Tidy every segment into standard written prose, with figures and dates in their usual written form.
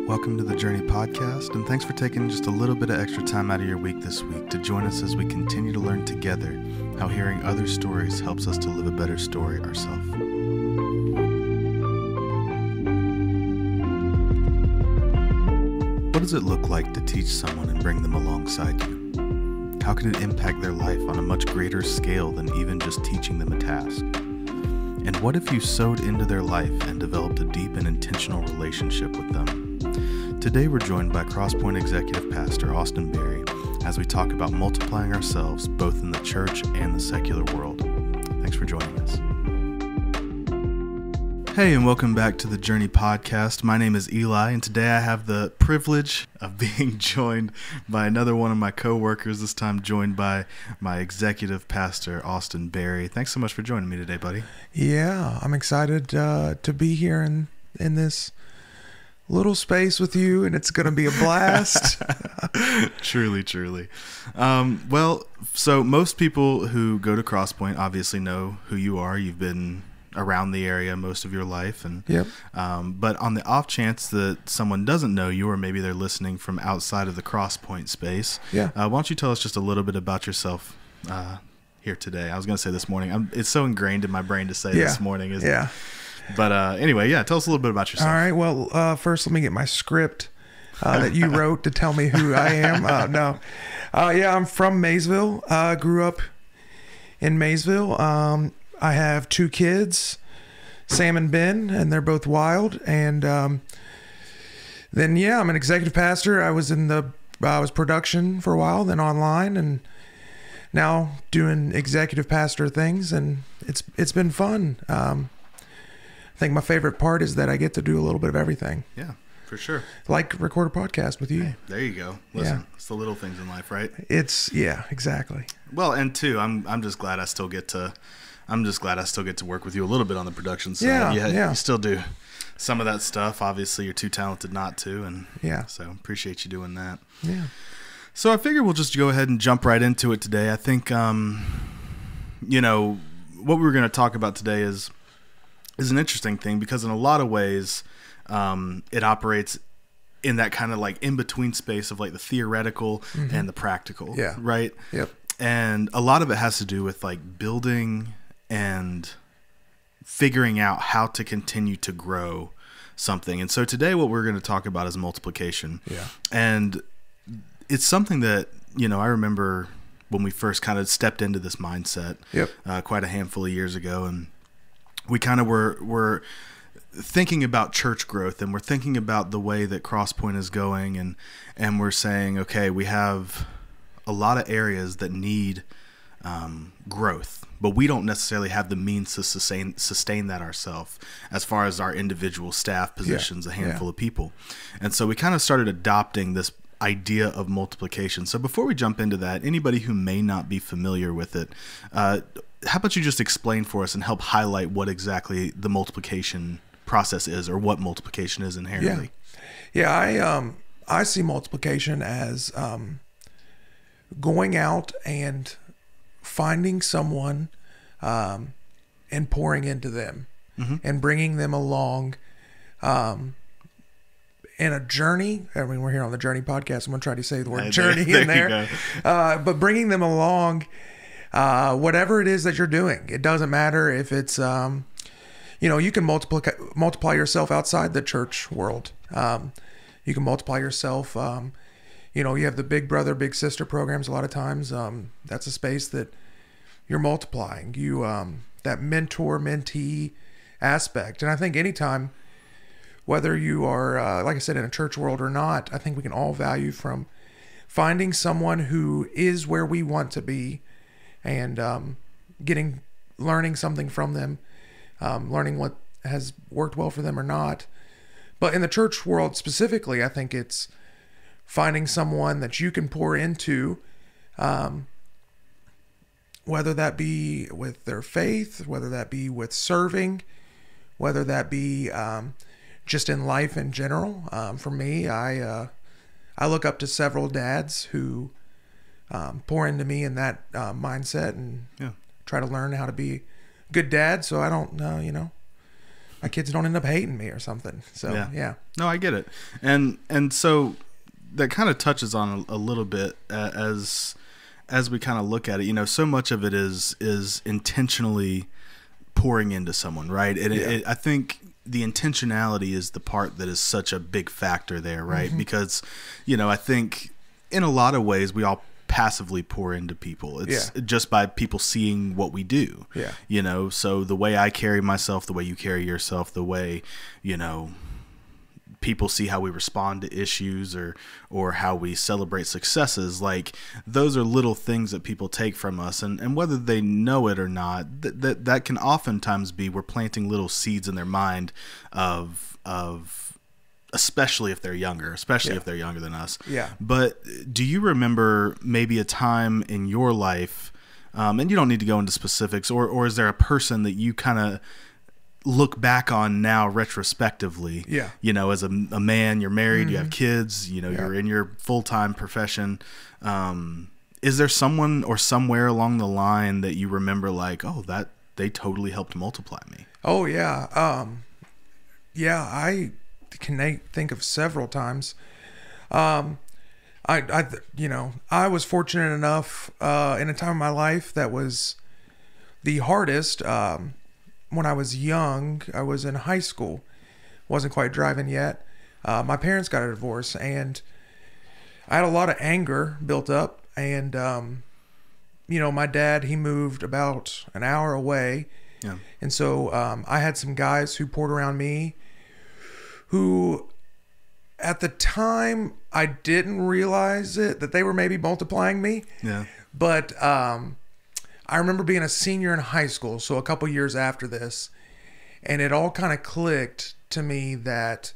Welcome to the Journey Podcast, and thanks for taking just a little bit of extra time out of your week this week to join us as we continue to learn together how hearing other stories helps us to live a better story ourselves. What does it look like to teach someone and bring them alongside you? How can it impact their life on a much greater scale than even just teaching them a task? And what if you sowed into their life and developed a deep and intentional relationship with them? Today we're joined by Crosspoint Executive Pastor Austin Berry as we talk about multiplying ourselves both in the church and the secular world. Thanks for joining us. Hey, and welcome back to the Journey Podcast. My name is Eli, and today I have the privilege of being joined by another one of my co-workers, this time joined by my executive pastor, Austin Berry. Thanks so much for joining me today, buddy. Yeah, I'm excited to be here in this little space with you, and it's going to be a blast. Truly. Well, so most people who go to Crosspoint obviously know who you are. You've been around the area most of your life, and yep. But on the off chance that someone doesn't know you, or maybe they're listening from outside of the Crosspoint space, why don't you tell us just a little bit about yourself here today? I was going to say this morning. It's so ingrained in my brain to say this morning, isn't it? But anyway, tell us a little bit about yourself. All right. Well, first let me get my script that you wrote to tell me who I am. I'm from Maysville. Grew up in Maysville. I have two kids, Sam and Ben, and they're both wild. And then I'm an executive pastor. I was production for a while, then online, and now doing executive pastor things, and it's been fun. I think my favorite part is that I get to do a little bit of everything. Yeah, for sure. Like record a podcast with you. Hey, there you go. Listen, it's the little things in life, right? Exactly. Well, and two, I'm just glad I still get to work with you a little bit on the production side. You still do some of that stuff. Obviously, you're too talented not to, and so appreciate you doing that. Yeah. So I figure we'll just go ahead and jump right into it today. I think, what we were going to talk about today is an interesting thing, because in a lot of ways, it operates in that kind of like in-between space of like the theoretical and the practical, right? Yep. And a lot of it has to do with like building and figuring out how to continue to grow something. And so today what we're going to talk about is multiplication. Yeah. And it's something that, I remember when we first kind of stepped into this mindset quite a handful of years ago, and we kind of were thinking about church growth, and we're thinking about the way that Crosspoint is going, and we're saying, okay, we have a lot of areas that need growth, but we don't necessarily have the means to sustain that ourselves as far as our individual staff positions, a handful of people. And so we kind of started adopting this idea of multiplication. So before we jump into that, anybody who may not be familiar with it, how about you just explain for us and help highlight what exactly the multiplication process is, or what multiplication is inherently? I see multiplication as going out and finding someone and pouring into them and bringing them along in a journey. I mean, we're here on the Journey Podcast. I'm going to try to say the word journey in there. But bringing them along, whatever it is that you're doing. It doesn't matter if it's, you can multiply yourself outside the church world. You can multiply yourself. You have the big brother, big sister programs. A lot of times, that's a space that you're multiplying. That mentor-mentee aspect. And I think anytime, whether you are, like I said, in a church world or not, I think we can all value from finding someone who is where we want to be, and learning something from them, learning what has worked well for them or not. But in the church world specifically, I think it's finding someone that you can pour into, whether that be with their faith, whether that be with serving, whether that be just in life in general. For me, I look up to several dads who pour into me in that mindset, and try to learn how to be a good dad, so I don't my kids don't end up hating me or something. So yeah. No, I get it. And so that kind of touches on a little bit as we kind of look at it. You know, so much of it is intentionally pouring into someone, right? I think the intentionality is the part that is such a big factor there, right? Mm-hmm. Because, you know, I think in a lot of ways we all passively pour into people. It's just by people seeing what we do. Yeah. You know, so the way I carry myself, the way you carry yourself, the way, you know, people see how we respond to issues or how we celebrate successes, like those are little things that people take from us, and whether they know it or not, that can oftentimes be we're planting little seeds in their mind of especially if they're younger, if they're younger than us. Yeah. But do you remember maybe a time in your life, and you don't need to go into specifics, or is there a person that you kind of look back on now retrospectively? Yeah. You know, as a man, you're married, you have kids, you know, you're in your full-time profession. Is there someone or somewhere along the line that you remember like, oh, that they totally helped multiply me? Oh yeah. I can think of several times. I was fortunate enough in a time of my life that was the hardest. When I was young, I was in high school, wasn't quite driving yet. My parents got a divorce, and I had a lot of anger built up. And my dad, he moved about an hour away, and so I had some guys who poured around me, who at the time I didn't realize that they were maybe multiplying me. Yeah. But I remember being a senior in high school, so a couple years after this, and it all kind of clicked to me that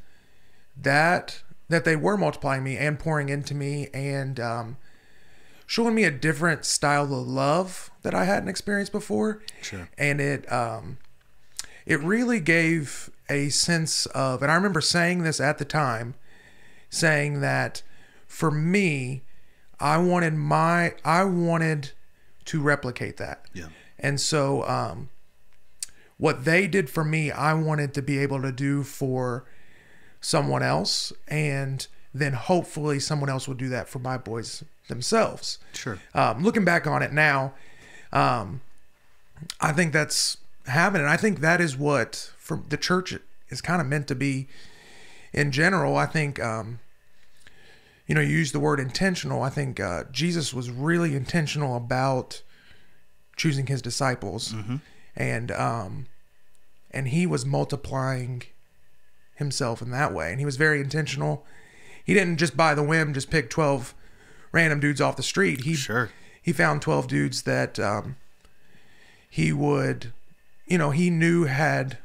they were multiplying me and pouring into me and showing me a different style of love that I hadn't experienced before. Sure. And it really gave a sense of, and I remember saying this at the time, saying that for me, I wanted to replicate that. Yeah. And so what they did for me, I wanted to be able to do for someone else, and then hopefully someone else would do that for my boys themselves. Sure. Looking back on it now, I think that's happening. I think that is what for the church is kind of meant to be in general. I think, you use the word intentional. I think Jesus was really intentional about choosing his disciples, and he was multiplying himself in that way. And he was very intentional. He didn't just by the whim just pick 12 random dudes off the street. He found 12 dudes that he would, he knew had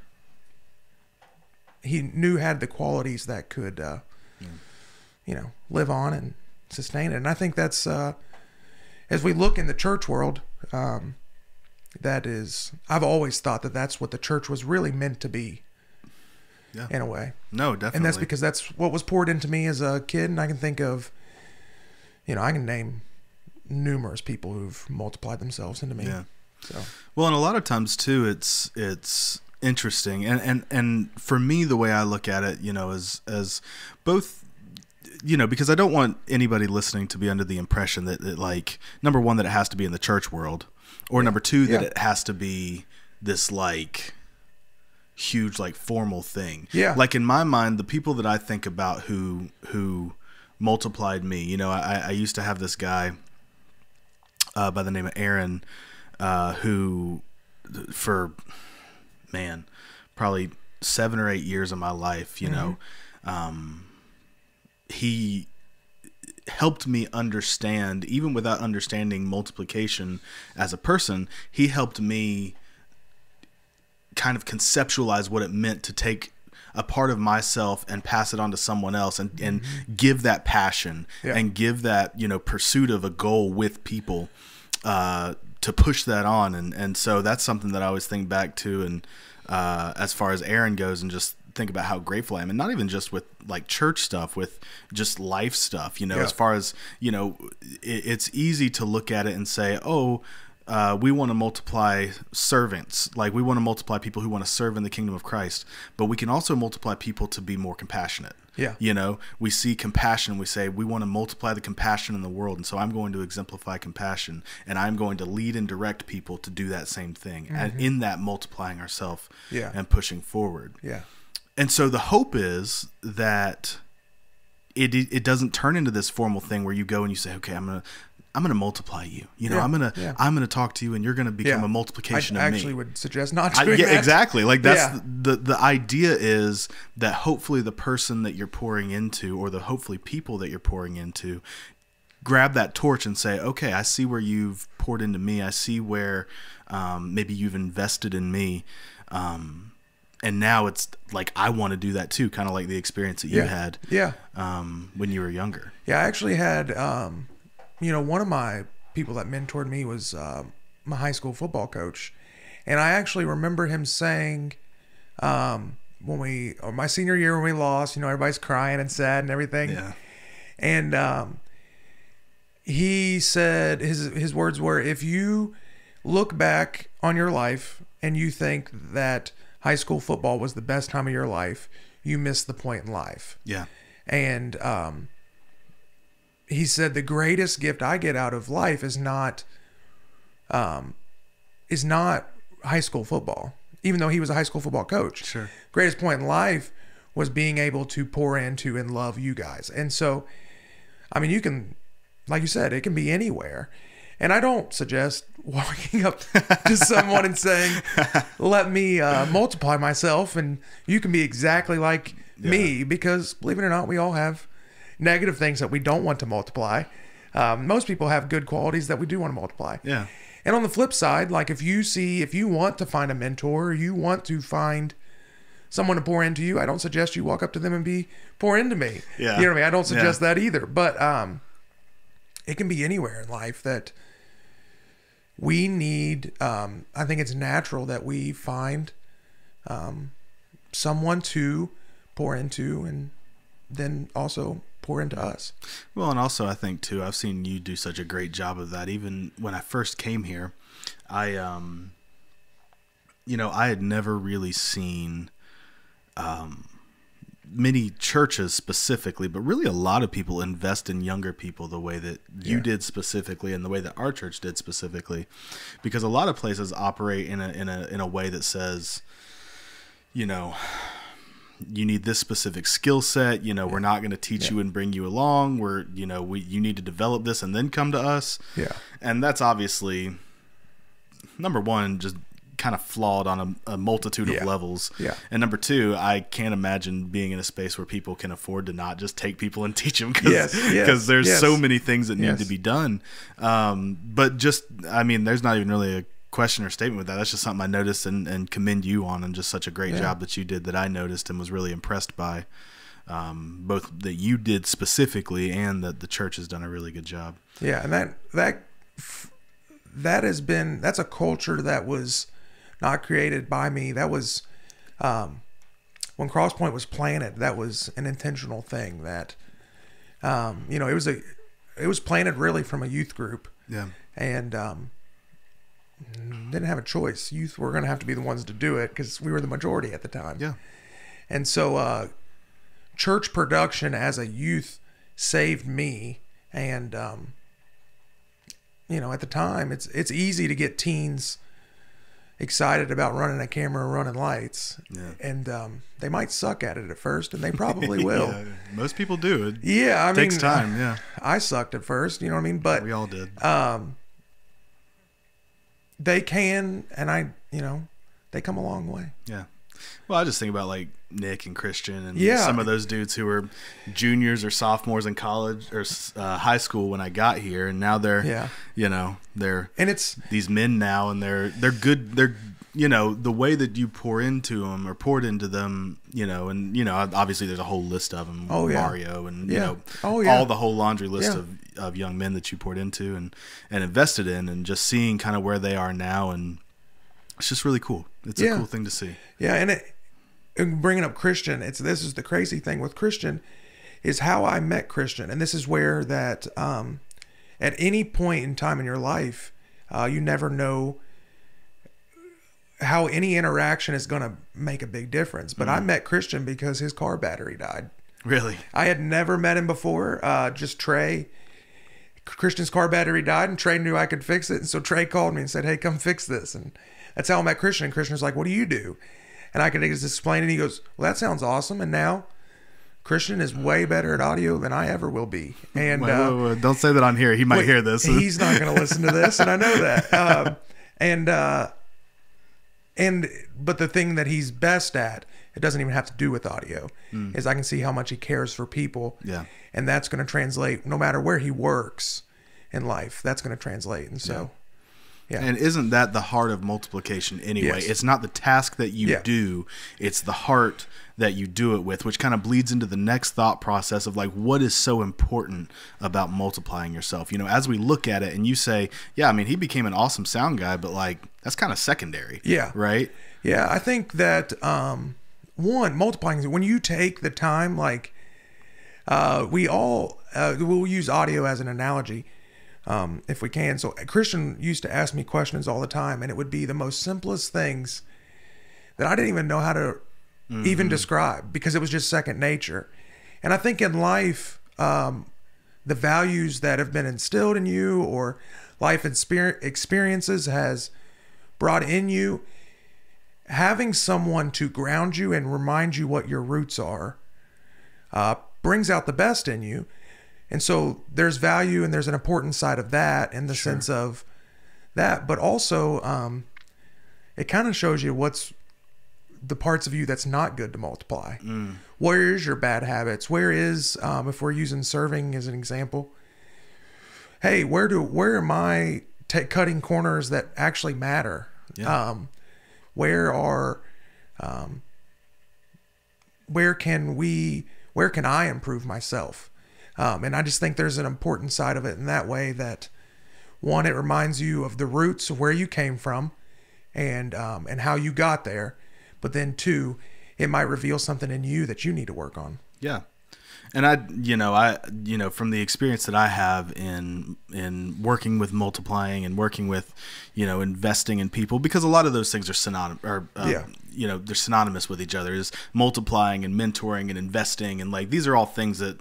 the qualities that could, live on and sustain it. And I think that's, as we look in the church world, I've always thought that that's what the church was really meant to be. Yeah. In a way. No, definitely. And that's because that's what was poured into me as a kid. And I can think of, I can name numerous people who've multiplied themselves into me. Yeah. So. Well, and a lot of times too, it's interesting. And for me, the way I look at it, as both, because I don't want anybody listening to be under the impression that like, number one, that it has to be in the church world, or number two, that it has to be this like huge, like formal thing. Yeah. Like in my mind, the people that I think about who multiplied me, I used to have this guy by the name of Aaron, who for probably 7 or 8 years of my life, he helped me understand, even without understanding multiplication as a person, he helped me kind of conceptualize what it meant to take a part of myself and pass it on to someone else and give that passion and give that, pursuit of a goal with people, to push that on. And so that's something that I always think back to. And, as far as Aaron goes, and just think about how grateful I am, and not even just with like church stuff, with just life stuff, as far as, it's easy to look at it and say, oh, we want to multiply servants. Like, we want to multiply people who want to serve in the kingdom of Christ, but we can also multiply people to be more compassionate. Yeah. You know, we see compassion. We say we want to multiply the compassion in the world. And so I'm going to exemplify compassion, and I'm going to lead and direct people to do that same thing. And in that, multiplying ourselves and pushing forward. Yeah. And so the hope is that it doesn't turn into this formal thing where you go and you say, okay, I'm going to multiply you. You know, I'm going to talk to you, and you're going to become a multiplication of me. I actually would suggest not doing that. Exactly. Like, that's the idea is that hopefully the person that you're pouring into, or the hopefully people that you're pouring into, grab that torch and say, okay, I see where you've poured into me. I see where maybe you've invested in me. And now it's like, I want to do that too. Kind of like the experience that you had when you were younger. Yeah. I actually had, one of my people that mentored me was my high school football coach. And I actually remember him saying, my senior year when we lost, everybody's crying and sad and everything. Yeah. And he said, his words were, if you look back on your life and you think that high school football was the best time of your life, you missed the point in life. Yeah. And he said, the greatest gift I get out of life is not high school football, even though he was a high school football coach. Sure. Greatest point in life was being able to pour into and love you guys. And so, I mean, you can, like you said, it can be anywhere. And I don't suggest walking up to someone and saying, let me multiply myself and you can be exactly like me, because believe it or not, we all have negative things that we don't want to multiply. Most people have good qualities that we do want to multiply. Yeah. And on the flip side, like if you want to find a mentor, or you want to find someone to pour into you, I don't suggest you walk up to them and pour into me. Yeah. You know what I mean? I don't suggest that either. But it can be anywhere in life that we need. I think it's natural that we find someone to pour into, and then also pour into us. Well, and also I think too, I've seen you do such a great job of that. Even when I first came here, I had never really seen many churches specifically, but really a lot of people invest in younger people the way that you did specifically, and the way that our church did specifically, because a lot of places operate in a way that says, you need this specific skill set. We're not going to teach you and bring you along. You need to develop this and then come to us. Yeah. And that's obviously, number one, just kind of flawed on a multitude of levels. Yeah. And number two, I can't imagine being in a space where people can afford to not just take people and teach them, because there's so many things that need to be done. But just, there's not even really a question or statement with that. That's just something I noticed and commend you on, and just such a great job that you did that I noticed and was really impressed by, both that you did specifically and that the church has done a really good job. Yeah. And that's a culture that was not created by me. That was, when Crosspoint was planted, that was an intentional thing that, it was planted really from a youth group. Yeah. And, didn't have a choice. Youth were going to have to be the ones to do it because we were the majority at the time. Yeah. And so, church production as a youth saved me. And, at the time it's easy to get teens excited about running a camera, running lights. Yeah. And, they might suck at it at first, and they probably will. Yeah, most people do. It takes time. Yeah. I sucked at first, you know what I mean? But we all did. They can, and they come a long way. Yeah. Well, I just think about like Nick and Christian and some of those dudes who were juniors or sophomores in college or high school when I got here, and now they're, they're and it's these men now, and they're good. They're the way that you pour into them or poured into them, and obviously there's a whole list of them. Oh, yeah. Mario and all the whole laundry list of young men that you poured into and invested in, and just seeing kind of where they are now, and it's just really cool. It's a cool thing to see. Yeah, and bringing up Christian, this is the crazy thing with Christian, is how I met Christian, and this is where that at any point in time in your life, You never know how any interaction is going to make a big difference. But I met Christian because his car battery died. Really? I had never met him before. Just Trey. Christian's car battery died, and Trey knew I could fix it. And so Trey called me and said, hey, come fix this. And that's how I met Christian. And Christian was like, what do you do? And I could just explain it. And he goes, well, that sounds awesome. And now Christian is way better at audio than I ever will be. And wait. Don't say that on here. He might hear this. He's not going to listen to this, and I know that. But the thing that he's best at, it doesn't even have to do with audio, is I can see how much he cares for people. Yeah. And that's going to translate no matter where he works in life. That's going to translate. And so, yeah. And isn't that the heart of multiplication anyway? Yes. It's not the task that you do, it's the heart that you do it with, which kind of bleeds into the next thought process of like, what is so important about multiplying yourself? You know, as we look at it and you say, yeah, I mean, he became an awesome sound guy, but like, that's kind of secondary. Yeah. Right? Yeah. I think that, one, multiplying, when you take the time, like, we'll use audio as an analogy, if we can. So Christian used to ask me questions all the time, and it would be the most simplest things that I didn't even know how to even describe, because it was just second nature. And I think in life, the values that have been instilled in you or life experiences has brought in you, having someone to ground you and remind you what your roots are, brings out the best in you. And so there's value and there's an important side of that in the sense of that, but also it kind of shows you what's the parts of you that's not good to multiply. Where is your bad habits? Where is, if we're using serving as an example, hey, where am I cutting corners that actually matter? Yeah. Where can I improve myself? And I just think there's an important side of it in that way, that one, it reminds you of the roots of where you came from and how you got there. But then two, it might reveal something in you that you need to work on. Yeah. And I from the experience that I have in working with multiplying and working with, investing in people, because a lot of those things are synonymous, or they're synonymous with each other, is multiplying and mentoring and investing, and like these are all things that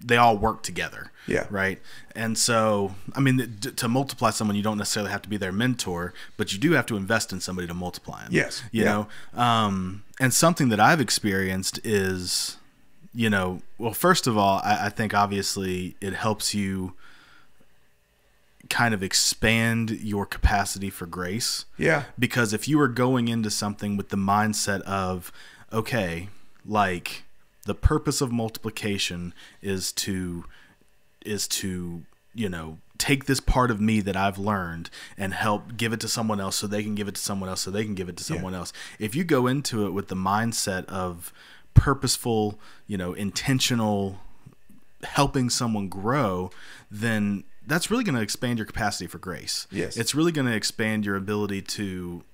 they all work together. Yeah. Right. And so, I mean, to multiply someone, you don't necessarily have to be their mentor, but you do have to invest in somebody to multiply them. Yes. You know, and something that I've experienced is, well, first of all, I think obviously it helps you kind of expand your capacity for grace. Yeah. Because if you are going into something with the mindset of, okay, like the purpose of multiplication is to take this part of me that I've learned and help give it to someone else so they can give it to someone else so they can give it to someone else. If you go into it with the mindset of purposeful, intentional helping someone grow, then that's really going to expand your capacity for grace. Yes. It's really going to expand your ability to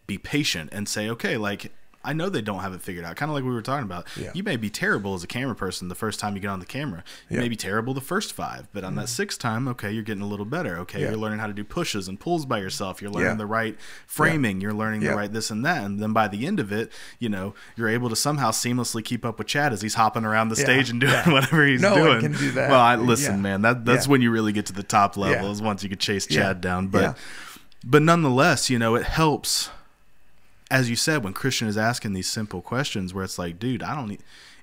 be patient and say, okay, like, I know they don't have it figured out. Kind of like we were talking about. Yeah. You may be terrible as a camera person the first time you get on the camera. You may be terrible the first 5, but on that 6th time, okay, you're getting a little better. Okay, you're learning how to do pushes and pulls by yourself. You're learning the right framing. You're learning the right this and that. And then by the end of it, you're able to somehow seamlessly keep up with Chad as he's hopping around the stage and doing whatever he's doing. No one can do that. Well, listen, man, that's when you really get to the top level, is once you can chase Chad down. But nonetheless, it helps. As you said, when Christian is asking these simple questions where it's like, dude,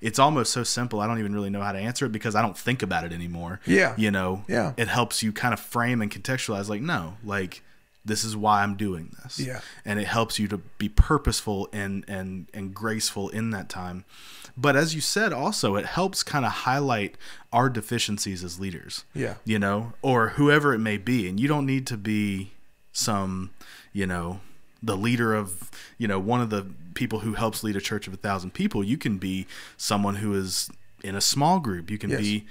it's almost so simple, I don't even really know how to answer it because I don't think about it anymore. Yeah. It helps you kind of frame and contextualize, like, no, like, this is why I'm doing this. Yeah. And it helps you to be purposeful and graceful in that time. But as you said, also, it helps kind of highlight our deficiencies as leaders. Yeah. Or whoever it may be. And you don't need to be some, the leader of, one of the people who helps lead a church of 1,000 people. You can be someone who is in a small group. You can be,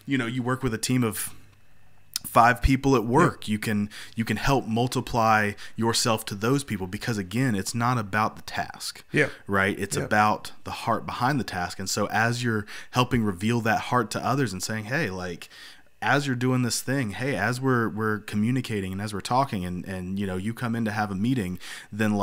you work with a team of 5 people at work. You can help multiply yourself to those people, because again, it's not about the task. Right. It's about the heart behind the task. And so as you're helping reveal that heart to others and saying, hey, like, as you're doing this thing, hey, as we're communicating and as we're talking and you come in to have a meeting, then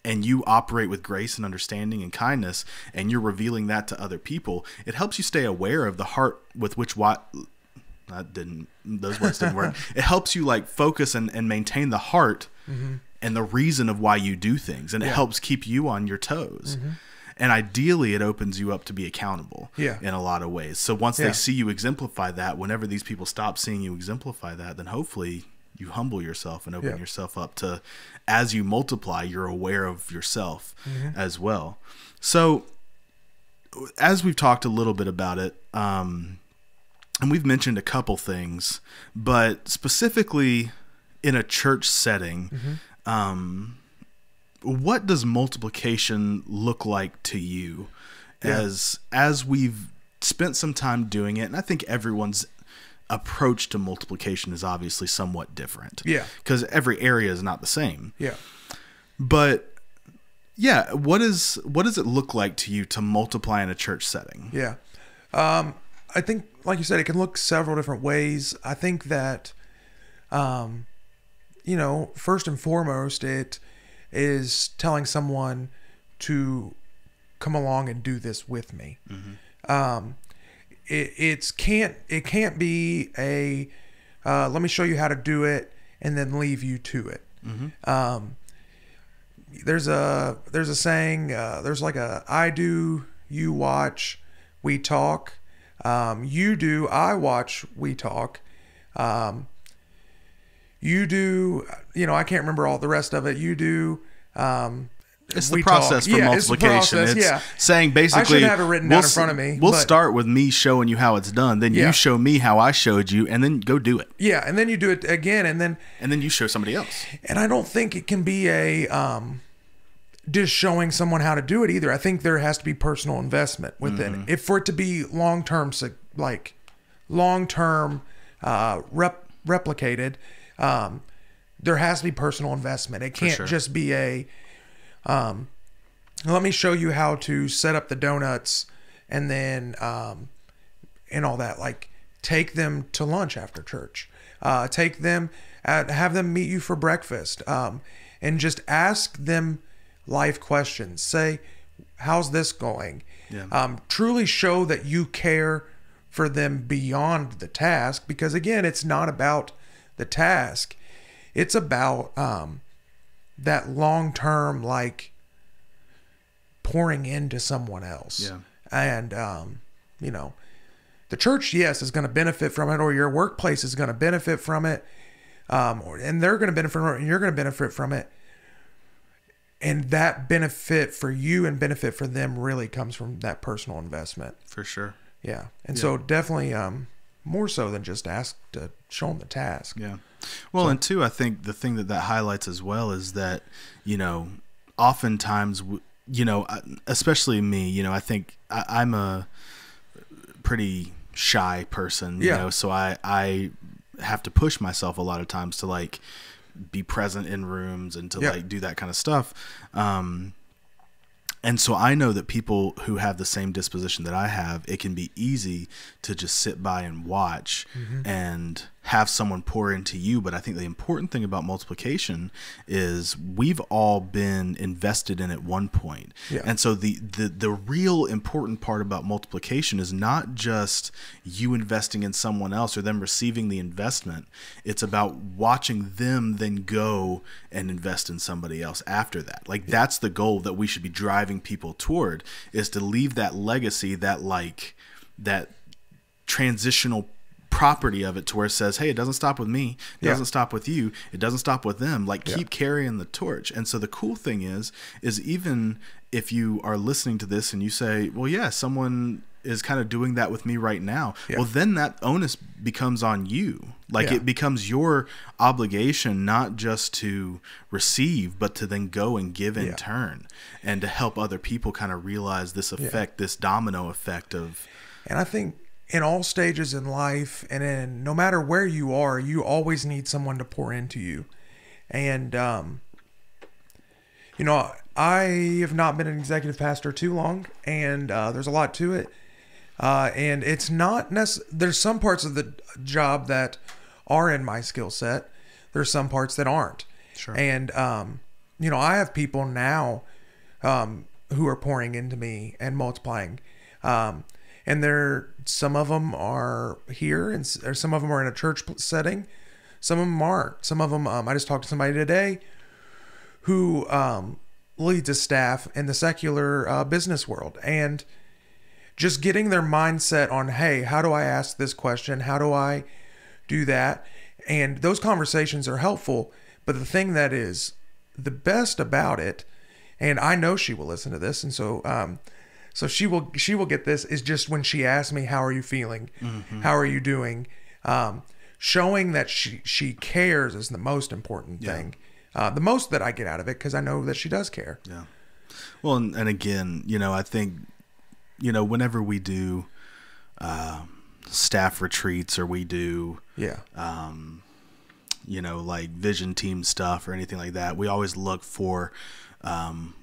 and you operate with grace and understanding and kindness, and you're revealing that to other people, it helps you stay aware of the heart with which those words didn't work. It helps you focus and maintain the heart and the reason of why you do things. And it helps keep you on your toes. And ideally it opens you up to be accountable in a lot of ways. So once they see you exemplify that, whenever these people stop seeing you exemplify that, then hopefully you humble yourself and open yourself up to, as you multiply, you're aware of yourself as well. So as we've talked a little bit about it, and we've mentioned a couple things, but specifically in a church setting, what does multiplication look like to you as we've spent some time doing it? And I think everyone's approach to multiplication is obviously somewhat different. Yeah. Because every area is not the same. Yeah. But yeah, what does it look like to you to multiply in a church setting? Yeah. I think, like you said, it can look several different ways. I think that, first and foremost, it is telling someone to come along and do this with me. It can't be a let me show you how to do it and then leave you to it. There's a saying, there's I do, you watch, we talk. You do, I watch, we talk. You do, I can't remember all the rest of it. You do, it's the process for multiplication. It's saying basically, I should have it written down in front of me. We'll start with me showing you how it's done. Then you show me how I showed you, and then go do it. Yeah, and then you do it again, and then you show somebody else. And I don't think it can be a just showing someone how to do it either. I think there has to be personal investment within it. If for it to be long-term, replicated, there has to be personal investment. It can't just be a, let me show you how to set up the donuts and then, and all that. Take them to lunch after church, take them, have them meet you for breakfast, and just ask them life questions. Say, how's this going? Truly show that you care for them beyond the task, because again, it's not about the task. It's about that long-term, pouring into someone else. And, the church, yes, is going to benefit from it, or your workplace is going to benefit from it. And they're going to benefit from it, and you're going to benefit from it. And that benefit for you and benefit for them really comes from that personal investment. For sure. Yeah. And so definitely more so than just ask to show them the task. Yeah. Well, and two, I think the thing that highlights as well is that, oftentimes, especially me, I think I'm a pretty shy person, so I have to push myself a lot of times to be present in rooms and to do that kind of stuff. And so I know that people who have the same disposition that I have, it can be easy to just sit by and watch and have someone pour into you. But I think the important thing about multiplication is we've all been invested in at one point. And so the real important part about multiplication is not just you investing in someone else or them receiving the investment. It's about watching them then go and invest in somebody else after that. That's the goal that we should be driving people toward, is to leave that legacy, that transitional property of it, to where it says, hey, it doesn't stop with me, it doesn't stop with you, it doesn't stop with them. Keep carrying the torch. And so the cool thing is even if you are listening to this and you say, well, yeah, someone is kind of doing that with me right now, well, then that onus becomes on you. It becomes your obligation not just to receive, but to then go and give in turn, and to help other people kind of realize this effect, this domino effect of. And I think in all stages in life, and no matter where you are, you always need someone to pour into you. And, I have not been an executive pastor too long, and there's a lot to it. And it's not there's some parts of the job that are in my skill set. There's some parts that aren't. Sure. And, I have people now who are pouring into me and multiplying. And some of them are here, and some of them are in a church setting. Some of them aren't. Some of them, I just talked to somebody today who leads a staff in the secular business world. And just getting their mindset on, hey, how do I ask this question? How do I do that? And those conversations are helpful. But the thing that is the best about it, and I know she will listen to this, and so she will get this, is just when she asks me, how are you feeling? Mm-hmm. How are you doing? Showing that she cares is the most important thing. The most that I get out of it, because I know that she does care. Yeah. Well, and again, I think, whenever we do staff retreats, or we do, like vision team stuff or anything like that, we always look for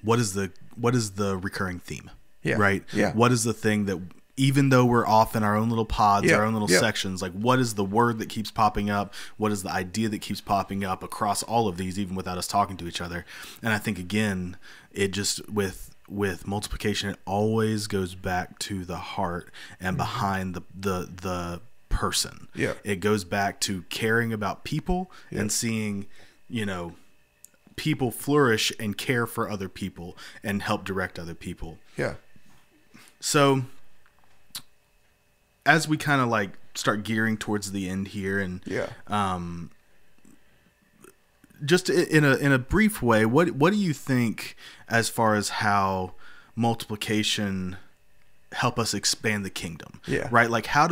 what is the recurring theme, right? Yeah. What is the thing that, even though we're off in our own little pods, our own little sections, like what is the word that keeps popping up? What is the idea that keeps popping up across all of these, even without us talking to each other? And I think, again, it just, with multiplication, it always goes back to the heart and behind the person. Yeah. It goes back to caring about people and seeing, people flourish and care for other people and help direct other people. Yeah. So as we kind of like start gearing towards the end here, and just in a brief way, what do you think as far as how multiplication help us expand the kingdom? Yeah. Right? Like how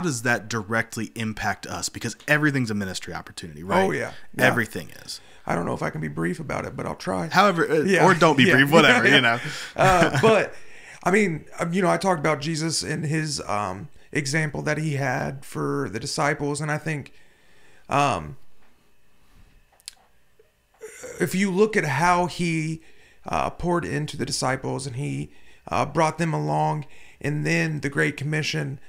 does that directly impact us? Because everything's a ministry opportunity, right? Oh yeah. Everything is. I don't know if I can be brief about it, but I'll try. However, or don't be brief, whatever, But I mean, I talked about Jesus and his example that he had for the disciples. And I think if you look at how he poured into the disciples, and he brought them along, and then the Great Commission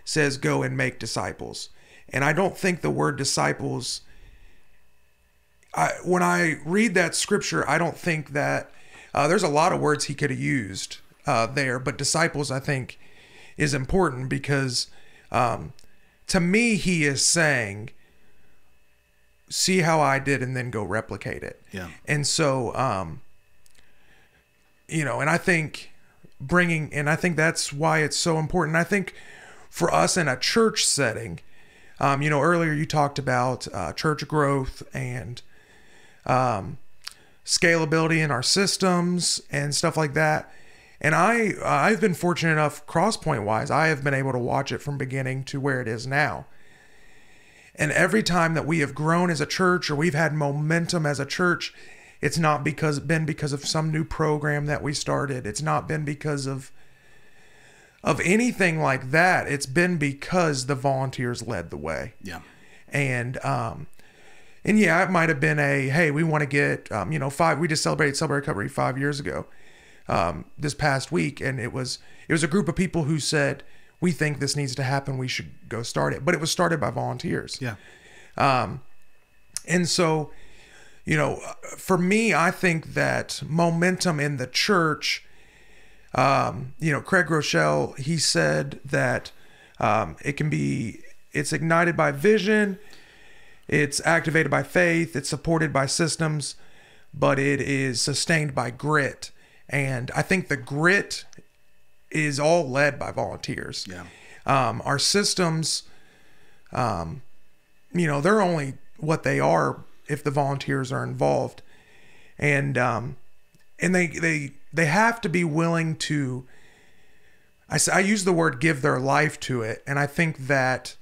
says, go and make disciples. And I don't think the word disciples, when I read that scripture, I don't think that there's a lot of words he could have used there, but disciples, I think, is important because to me, he is saying, see how I did and then go replicate it. Yeah. And so, and I think I think that's why it's so important. I think for us in a church setting, earlier you talked about church growth and scalability in our systems and stuff like that. And I've been fortunate enough, Crosspoint wise, I have been able to watch it from beginning to where it is now. And every time that we have grown as a church, or we've had momentum as a church, it's not been because of some new program that we started. It's not been because of anything like that. It's been because the volunteers led the way. Yeah. And yeah, it might have been hey, we want to get, we just celebrated Celebrate Recovery 5 years ago, this past week. And it was a group of people who said, we think this needs to happen. We should go start it. But it was started by volunteers. Yeah. And so, for me, I think that momentum in the church, Craig Groeschel, he said that it's ignited by vision, it's activated by faith, it's supported by systems, but it is sustained by grit. And I think the grit is all led by volunteers. Yeah. Our systems, they're only what they are if the volunteers are involved. And they have to be willing to, I use the word give their life to it. And I think that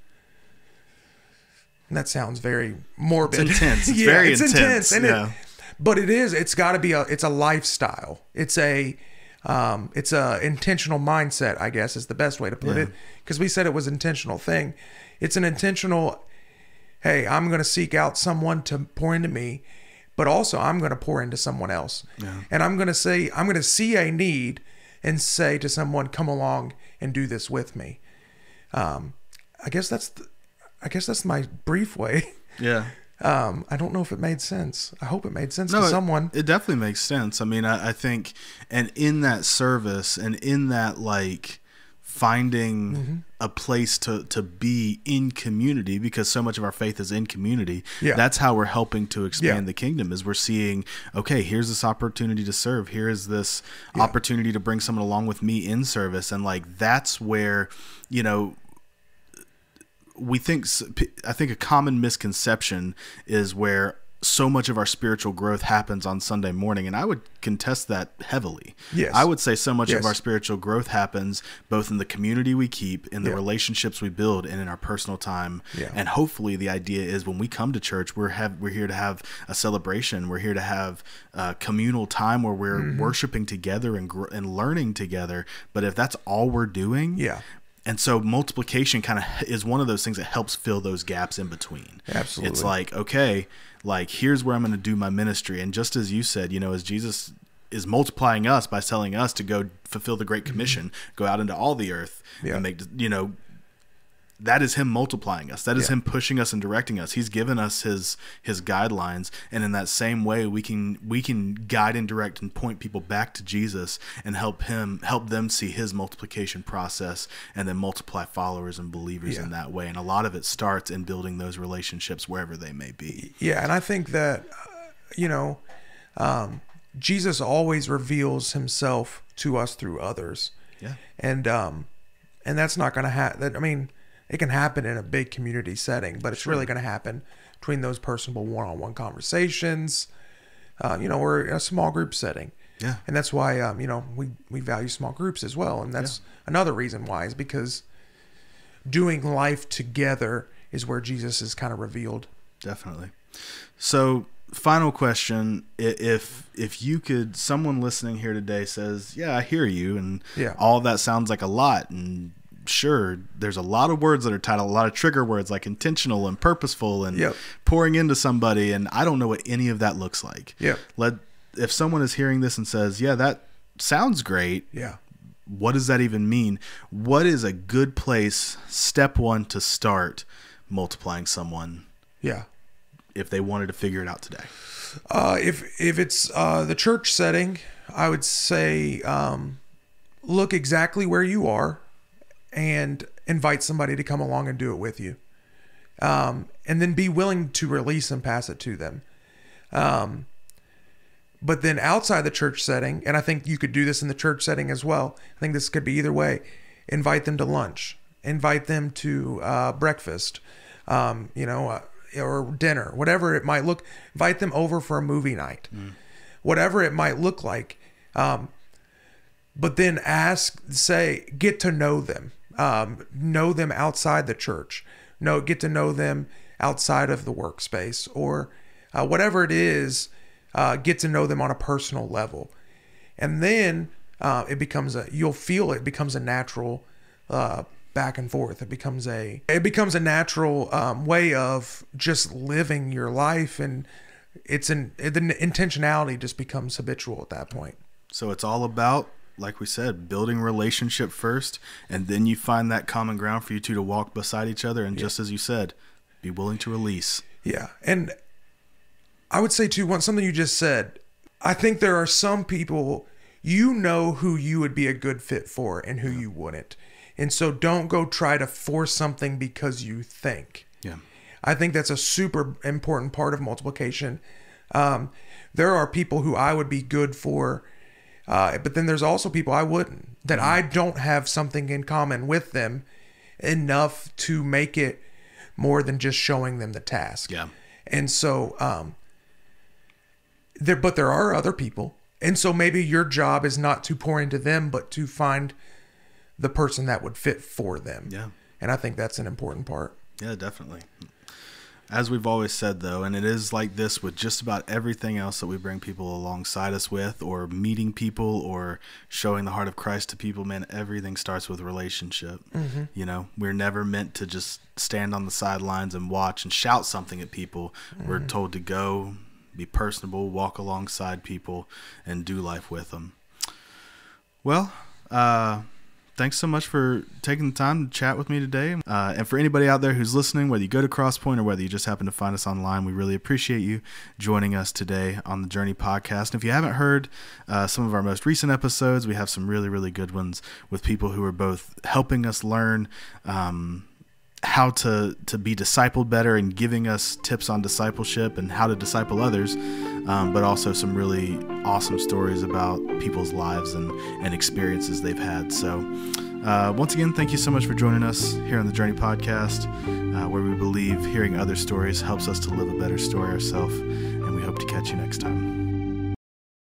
sounds very morbid. It's intense. It's very intense. And but it's got to be it's a lifestyle. It's a intentional mindset, I guess is the best way to put it. Because we said it was an intentional thing. It's an intentional, hey, I'm going to seek out someone to pour into me, but also I'm going to pour into someone else. Yeah. And I'm going to see a need, and say to someone, come along and do this with me. I guess that's my brief way. Yeah. I don't know if it made sense. I hope it made sense to someone. It definitely makes sense. I mean, I think, and in that service and in that, like, finding a place to be in community, because so much of our faith is in community. Yeah. That's how we're helping to expand the kingdom, is we're seeing, okay, here's this opportunity to serve. Here is this opportunity to bring someone along with me in service. And, like, that's where, you know, I think a common misconception is where so much of our spiritual growth happens on Sunday morning. And I would contest that heavily. Yes. I would say so much of our spiritual growth happens both in the community we keep, in the relationships we build, and in our personal time. Yeah. And hopefully the idea is when we come to church, we're here to have a celebration. We're here to have communal time where we're worshiping together and learning together. But if that's all we're doing, and so multiplication kind of is one of those things that helps fill those gaps in between. Absolutely. It's like, okay, like, here's where I'm going to do my ministry. And just as you said, you know, as Jesus is multiplying us by telling us to go fulfill the Great Commission, go out into all the earth and make, you know, that is him multiplying us. That is him pushing us and directing us. He's given us his guidelines, and in that same way, we can guide and direct and point people back to Jesus and help them see his multiplication process, and then multiply followers and believers in that way. And a lot of it starts in building those relationships wherever they may be. Yeah, and I think that Jesus always reveals himself to us through others. Yeah, and that's not going to happen. I mean, it can happen in a big community setting, but it's really going to happen between those personable one-on-one conversations, or in a small group setting. Yeah. And that's why, we value small groups as well. And that's another reason why, is because doing life together is where Jesus is kind of revealed. Definitely. So, final question. If someone listening here today says, yeah, I hear you, and all of that sounds like a lot, and sure, there's a lot of words that are tied, a lot of trigger words like intentional and purposeful and pouring into somebody, and I don't know what any of that looks like. If someone is hearing this and says, yeah, that sounds great. Yeah. What does that even mean? What is a good place, step one, to start multiplying someone? Yeah. If they wanted to figure it out today. If it's the church setting, I would say look exactly where you are and invite somebody to come along and do it with you. And then be willing to release and pass it to them. But then outside the church setting, and I think you could do this in the church setting as well. I think this could be either way. Invite them to lunch, invite them to breakfast, or dinner, whatever it might look. Invite them over for a movie night, whatever it might look like. But then get to know them. Know them outside the church. Get to know them outside of the workspace, or whatever it is. Get to know them on a personal level, and then it becomes a natural back and forth. It becomes a natural way of just living your life, and the intentionality just becomes habitual at that point. So it's all about, like we said, building relationship first, and then you find that common ground for you two to walk beside each other. And just as you said, be willing to release. Yeah. And I would say too, something you just said, I think there are some people, who you would be a good fit for and who you wouldn't. And so don't go try to force something because you think. Yeah. I think that's a super important part of multiplication. There are people who I would be good for, but then there's also people I wouldn't, that I don't have something in common with them enough to make it more than just showing them the task. Yeah. And so, but there are other people. And so maybe your job is not to pour into them, but to find the person that would fit for them. Yeah. And I think that's an important part. Yeah, definitely. As we've always said, though, and it is like this with just about everything else that we bring people alongside us with, or meeting people, or showing the heart of Christ to people, man, everything starts with relationship. Mm-hmm. We're never meant to just stand on the sidelines and watch and shout something at people. Mm-hmm. We're told to go, be personable, walk alongside people, and do life with them. Well, thanks so much for taking the time to chat with me today. And for anybody out there who's listening, whether you go to Crosspoint or whether you just happen to find us online, we really appreciate you joining us today on the Journey podcast. And if you haven't heard some of our most recent episodes, we have some really, really good ones with people who are both helping us learn how to be discipled better and giving us tips on discipleship and how to disciple others, but also some really awesome stories about people's lives and experiences they've had. So once again, thank you so much for joining us here on the Journey podcast, where we believe hearing other stories helps us to live a better story ourselves, and we hope to catch you next time.